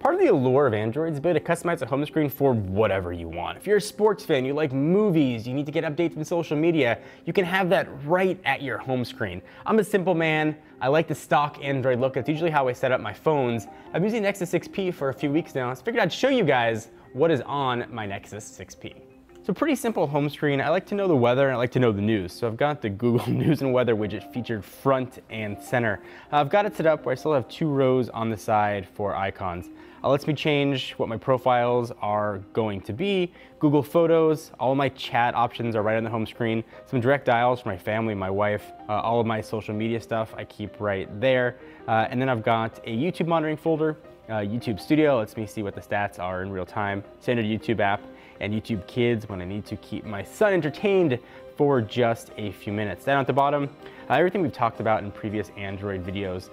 Part of the allure of Android is the ability to customize a home screen for whatever you want. If you're a sports fan, you like movies, you need to get updates from social media, you can have that right at your home screen. I'm a simple man. I like the stock Android look. That's usually how I set up my phones. I've been using Nexus 6P for a few weeks now, so I figured I'd show you guys what is on my Nexus 6P. So pretty simple home screen. I like to know the weather and I like to know the news. So I've got the Google News and Weather widget featured front and center. I've got it set up where I still have 2 rows on the side for icons. It lets me change what my profiles are going to be. Google Photos, all my chat options are right on the home screen. Some direct dials for my family, my wife, all of my social media stuff I keep right there. And then I've got a YouTube monitoring folder. YouTube Studio lets me see what the stats are in real time. Standard YouTube app. And YouTube Kids when I need to keep my son entertained for just a few minutes. Down at the bottom, everything we've talked about in previous Android videos.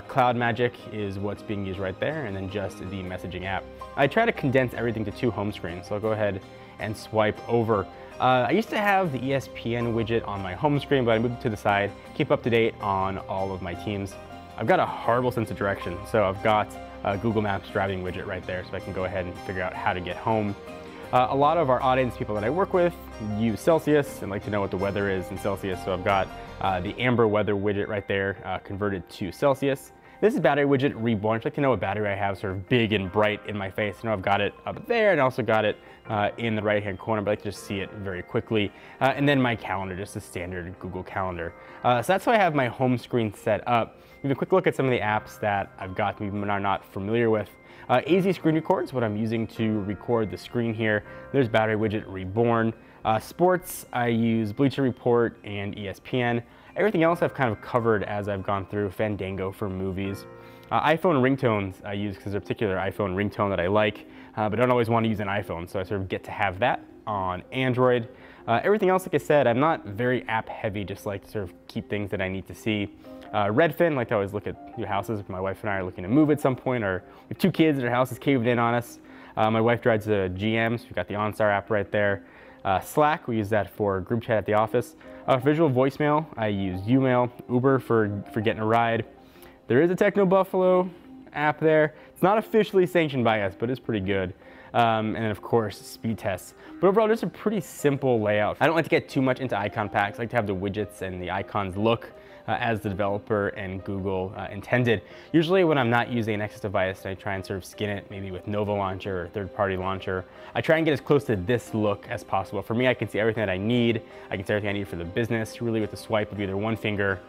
Cloud Magic is what's being used right there, and then just the messaging app. I try to condense everything to 2 home screens, so I'll go ahead and swipe over. I used to have the ESPN widget on my home screen, but I moved it to the side, keep up to date on all of my teams. I've got a horrible sense of direction, so I've got Google Maps driving widget right there, so I can go ahead and figure out how to get home. A lot of our audience, people that I work with, use Celsius and like to know what the weather is in Celsius. So I've got the Amber Weather widget right there converted to Celsius. This is Battery Widget Reborn. I'd like to know what battery I have sort of big and bright in my face. I know I've got it up there and also got it in the right-hand corner, but I like to just see it very quickly. And then my calendar, just a standard Google Calendar. So that's how I have my home screen set up. Give a quick look at some of the apps that I've got maybe I'm not familiar with. AZ Screen Record is what I'm using to record the screen here. There's Battery Widget Reborn. Sports, I use Bleacher Report and ESPN. Everything else I've kind of covered as I've gone through. Fandango for movies. iPhone ringtones I use because there's a particular iPhone ringtone that I like, but don't always want to use an iPhone, so I sort of get to have that on Android. Everything else, like I said, I'm not very app heavy, just like to sort of keep things that I need to see. Redfin, like to always look at new houses. My wife and I are looking to move at some point, or we have 2 kids and our house is caved in on us. My wife drives a GM, so we've got the OnStar app right there. Slack, we use that for group chat at the office. For visual voicemail, I use Umail. Uber for getting a ride. There is a TechnoBuffalo app there. It's not officially sanctioned by us, but it's pretty good. And then of course, speed tests. But overall, just a pretty simple layout. I don't like to get too much into icon packs. I like to have the widgets and the icons look as the developer and Google intended. Usually when I'm not using a Nexus device, I try and sort of skin it maybe with Nova Launcher or third-party launcher. I try and get as close to this look as possible. For me, I can see everything that I need. I can see everything I need for the business, really with the swipe of either one finger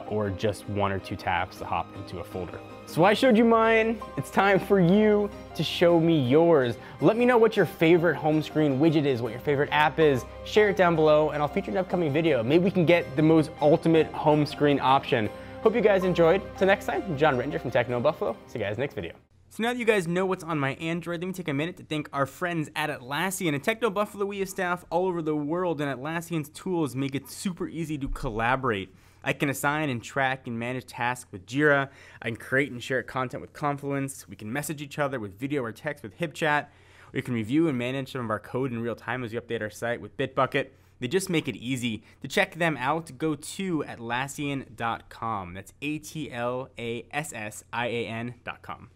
or just 1 or 2 taps to hop into a folder. So I showed you mine. It's time for you to show me yours. Let me know what your favorite home screen widget is, what your favorite app is. Share it down below and I'll feature an upcoming video. Maybe we can get the most ultimate home screen option. Hope you guys enjoyed. Till next time, I'm John Ringer from TechnoBuffalo. See you guys next video. So now that you guys know what's on my Android, let me take a minute to thank our friends at Atlassian. And TechnoBuffalo, we have staff all over the world, and Atlassian's tools make it super easy to collaborate. I can assign and track and manage tasks with Jira. I can create and share content with Confluence. We can message each other with video or text with HipChat. We can review and manage some of our code in real time as we update our site with Bitbucket. They just make it easy. To check them out, go to Atlassian.com. That's Atlassian.com.